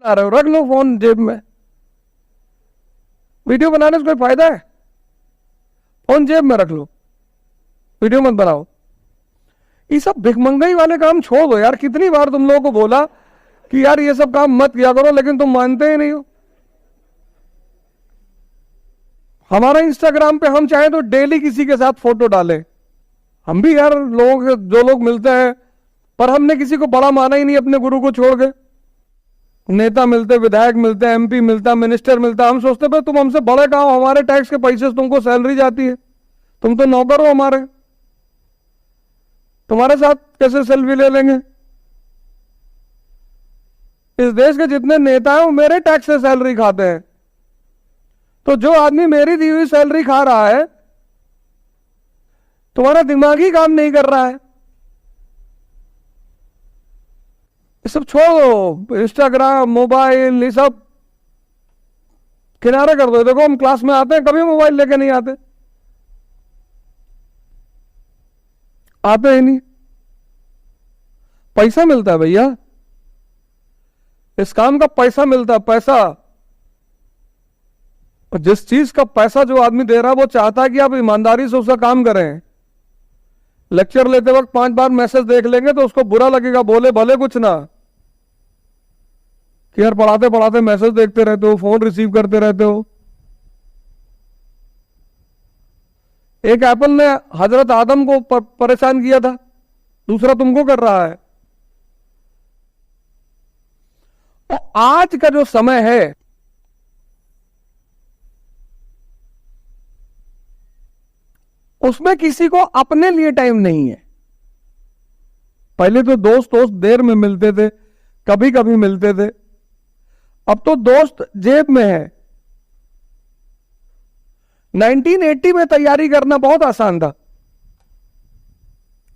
बना रहे हो, रख लो फोन जेब में। वीडियो बनाने से कोई फायदा है? फोन जेब में रख लो, वीडियो मत बनाओ। ये सब भिखमंगाई वाले काम छोड़ दो यार। कितनी बार तुम लोगों को बोला कि यार ये सब काम मत किया करो, लेकिन तुम मानते ही नहीं हो। हमारा इंस्टाग्राम पे हम चाहे तो डेली किसी के साथ फोटो डालें, हम भी यार लोगों के जो लोग मिलते हैं, पर हमने किसी को बड़ा माना ही नहीं अपने गुरु को छोड़ के। नेता मिलते, विधायक मिलते, एमपी मिलता, मिनिस्टर मिलता, हम सोचते पे तुम हमसे बड़े कहाँ हो, हमारे टैक्स के पैसे से तुमको सैलरी जाती है, तुम तो नौकर हो हमारे, तुम्हारे साथ कैसे सेल्फी ले लेंगे? इस देश के जितने नेता हैं वो मेरे टैक्स से सैलरी खाते हैं, तो जो आदमी मेरी दी हुई सैलरी खा रहा है, तुम्हारा दिमाग ही काम नहीं कर रहा है। ये सब छोड़ो, इंस्टाग्राम, मोबाइल, ये सब किनारे कर दो। देखो हम क्लास में आते हैं, कभी मोबाइल लेके नहीं आते, आते ही नहीं। पैसा मिलता है भैया, इस काम का पैसा मिलता है, पैसा। और जिस चीज का पैसा जो आदमी दे रहा है वो चाहता है कि आप ईमानदारी से उसका काम करें। लेक्चर लेते वक्त 5 बार मैसेज देख लेंगे तो उसको बुरा लगेगा, बोले भले कुछ ना कि यार पढ़ाते पढ़ाते मैसेज देखते रहते हो, फोन रिसीव करते रहते हो। एक एप्पल ने हजरत आदम को परेशान किया था, दूसरा तुमको कर रहा है। और आज का जो समय है, उसमें किसी को अपने लिए टाइम नहीं है। पहले तो दोस्त देर में मिलते थे, कभी कभी मिलते थे, अब तो दोस्त जेब में है। 1980 में तैयारी करना बहुत आसान था,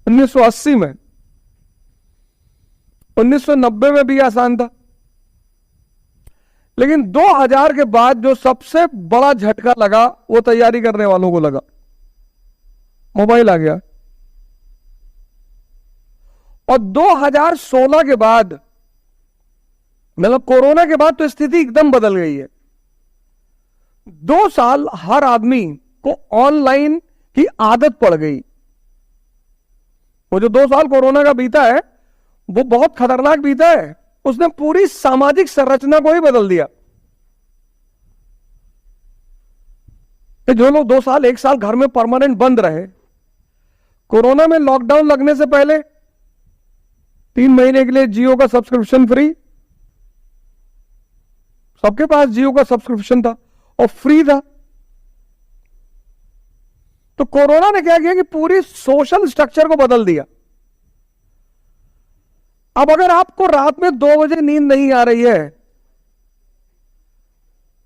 1980 में, 1990 में भी आसान था, लेकिन 2000 के बाद जो सबसे बड़ा झटका लगा वो तैयारी करने वालों को लगा। मोबाइल आ गया, और 2016 के बाद, मतलब कोरोना के बाद, तो स्थिति एकदम बदल गई है। 2 साल हर आदमी को ऑनलाइन की आदत पड़ गई। वो जो 2 साल कोरोना का बीता है वो बहुत खतरनाक बीता है, उसने पूरी सामाजिक संरचना को ही बदल दिया। जो लोग 2 साल 1 साल घर में परमानेंट बंद रहे, कोरोना में लॉकडाउन लगने से पहले 3 महीने के लिए जियो का सब्सक्रिप्शन फ्री, सबके पास जियो का सब्सक्रिप्शन था और फ्री था। तो कोरोना ने क्या किया कि पूरी सोशल स्ट्रक्चर को बदल दिया। अब अगर आपको रात में 2 बजे नींद नहीं आ रही है,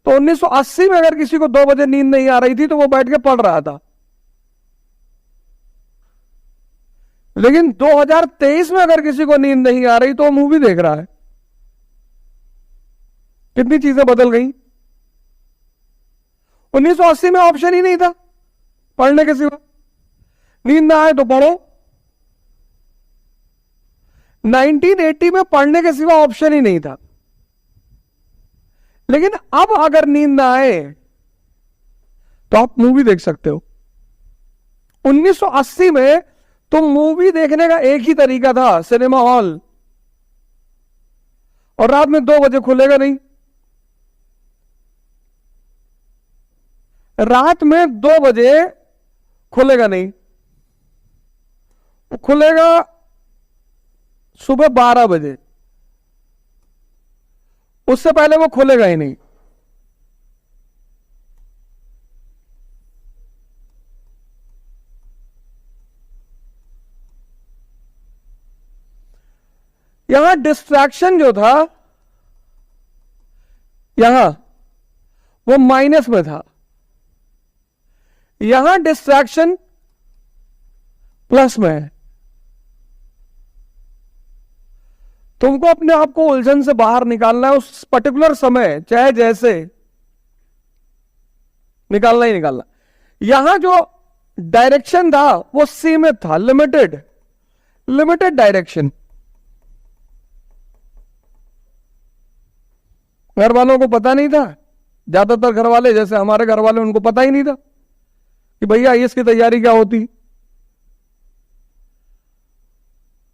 तो 1980 में अगर किसी को 2 बजे नींद नहीं आ रही थी तो वो बैठ के पढ़ रहा था, लेकिन 2023 में अगर किसी को नींद नहीं आ रही तो वो मूवी देख रहा है। कितनी चीजें बदल गई। 1980 में ऑप्शन ही नहीं था पढ़ने के सिवा, नींद ना आए तो पढ़ो। 1980 में पढ़ने के सिवा ऑप्शन ही नहीं था, लेकिन अब अगर नींद ना आए तो आप मूवी देख सकते हो। 1980 में तो मूवी देखने का एक ही तरीका था, सिनेमा हॉल, और रात में 2 बजे खुलेगा नहीं। रात में 2 बजे खुलेगा नहीं, वो खुलेगा सुबह 12 बजे, उससे पहले वो खुलेगा ही नहीं। यहां डिस्ट्रैक्शन जो था, यहां वो माइनस में था, यहां डिस्ट्रैक्शन प्लस में है। तुमको अपने आप को उलझन से बाहर निकालना है, उस पर्टिकुलर समय चाहे जैसे निकालना ही निकालना। यहां जो डायरेक्शन था वो सीमित था, लिमिटेड डायरेक्शन। घर वालों को पता नहीं था, ज्यादातर घर वाले जैसे हमारे घर वाले, उनको पता ही नहीं था कि भैया आईएएस की तैयारी क्या होती।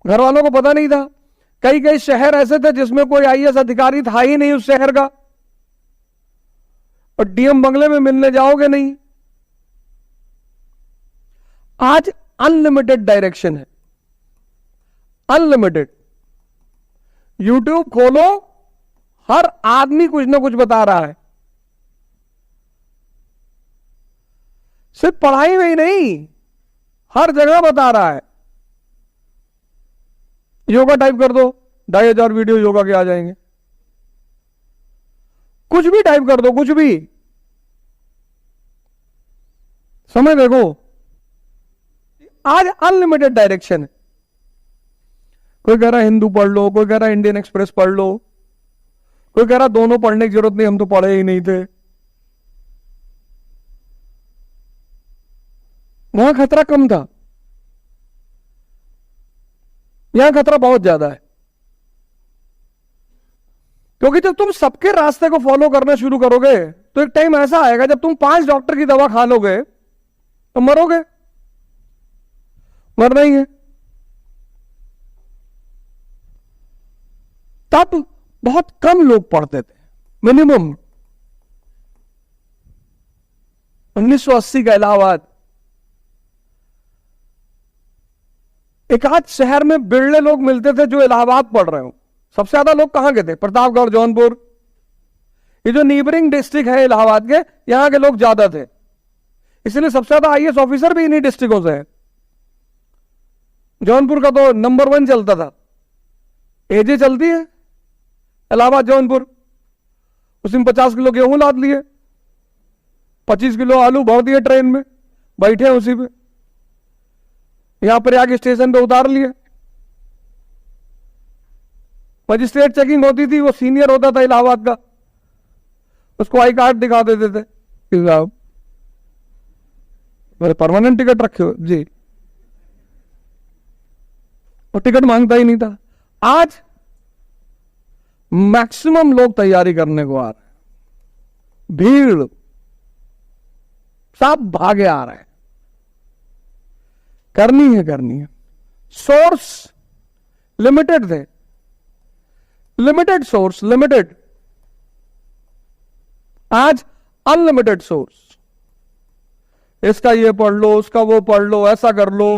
घर वालों को पता नहीं था। कई कई शहर ऐसे थे जिसमें कोई आईएएस अधिकारी था ही नहीं उस शहर का, और डीएम बंगले में मिलने जाओगे नहीं। आज अनलिमिटेड डायरेक्शन है, अनलिमिटेड। यूट्यूब खोलो, हर आदमी कुछ ना कुछ बता रहा है। सिर्फ पढ़ाई में ही नहीं, हर जगह बता रहा है। योगा टाइप कर दो, 2500 वीडियो योगा के आ जाएंगे। कुछ भी टाइप कर दो, कुछ भी। समय देखो, आज अनलिमिटेड डायरेक्शन है। कोई कह रहा हिंदू पढ़ लो, कोई कह रहा इंडियन एक्सप्रेस पढ़ लो, कोई कह रहा दोनों पढ़ने की जरूरत नहीं, हम तो पढ़े ही नहीं थे। वहां खतरा कम था, यहां खतरा बहुत ज्यादा है। क्योंकि जब तुम सबके रास्ते को फॉलो करना शुरू करोगे तो एक टाइम ऐसा आएगा जब तुम 5 डॉक्टर की दवा खा लोगे तो मरोगे, मरना ही है। तब बहुत कम लोग पढ़ते थे, मिनिमम 1980 का इलाहाबाद। एक आध शहर में बिरले लोग मिलते थे जो इलाहाबाद पढ़ रहे हो। सबसे ज्यादा लोग कहां के थे? प्रतापगढ़, जौनपुर, ये जो नीबरिंग डिस्ट्रिक्ट है इलाहाबाद के, यहां के लोग ज्यादा थे। इसलिए सबसे ज्यादा आईएएस ऑफिसर भी इन्हीं डिस्ट्रिक्टों से है। जौनपुर का तो नंबर 1 चलता था, एजे चलती है इलाहाबाद जौनपुर। उसमें 50 किलो गेहूं लाद लिए, 25 किलो आलू भर दिए ट्रेन में, बैठे उसी पे। यहां पर आके स्टेशन पे उतार लिए। मजिस्ट्रेट चेकिंग होती थी, वो सीनियर होता था इलाहाबाद का, उसको आई कार्ड दिखा देते थे कि साहब मेरे परमानेंट टिकट रखे हो जी, और टिकट मांगता ही नहीं था। आज मैक्सिमम लोग तैयारी करने को आ रहे हैं, भीड़, सब भागे आ रहे हैं। करनी है, करनी है। सोर्स लिमिटेड थे, लिमिटेड सोर्स, लिमिटेड। आज अनलिमिटेड सोर्स। इसका ये पढ़ लो, उसका वो पढ़ लो, ऐसा कर लो।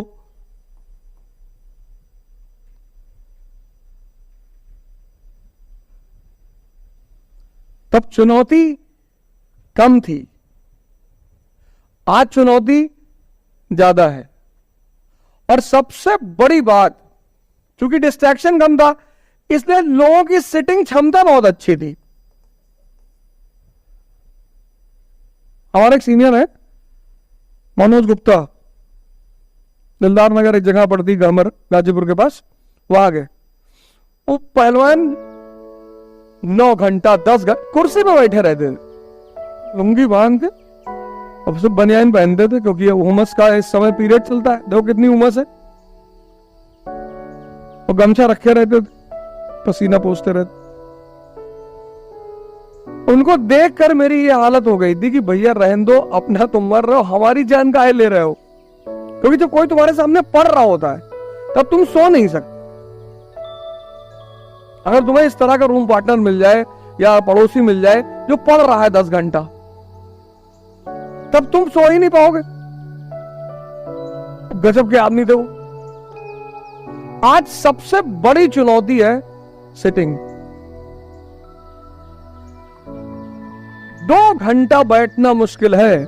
तब चुनौती कम थी, आज चुनौती ज्यादा है। और सबसे बड़ी बात, चूंकि डिस्ट्रैक्शन कम था, इसलिए लोगों की सिटिंग क्षमता बहुत अच्छी थी। हमारे एक सीनियर है मनोज गुप्ता, दिलदार नगर एक जगह पड़ती, गमर, गाजीपुर के पास, वहां गए। वो पहलवान 9 घंटा 10 घंटा कुर्सी पे बैठे रहते थे, लुंगी बांध के, अब सब बनियान पहनते थे, क्योंकि उमस का इस समय पीरियड चलता है। देखो कितनी उमस है। वो गमछा रखे रहते थे, पसीना पोंछते रहते। उनको देखकर मेरी ये हालत हो गई थी कि भैया रहने दो, अपना तुम मर रहे हो, हमारी जान काहे ले रहे हो। क्योंकि जब कोई तुम्हारे सामने पढ़ रहा होता है तब तुम सो नहीं सकते। अगर तुम्हें इस तरह का रूम पार्टनर मिल जाए या पड़ोसी मिल जाए जो पढ़ रहा है 10 घंटा, तब तुम सो ही नहीं पाओगे। गजब के आदमी थे वो। आज सबसे बड़ी चुनौती है सिटिंग। 2 घंटा बैठना मुश्किल है,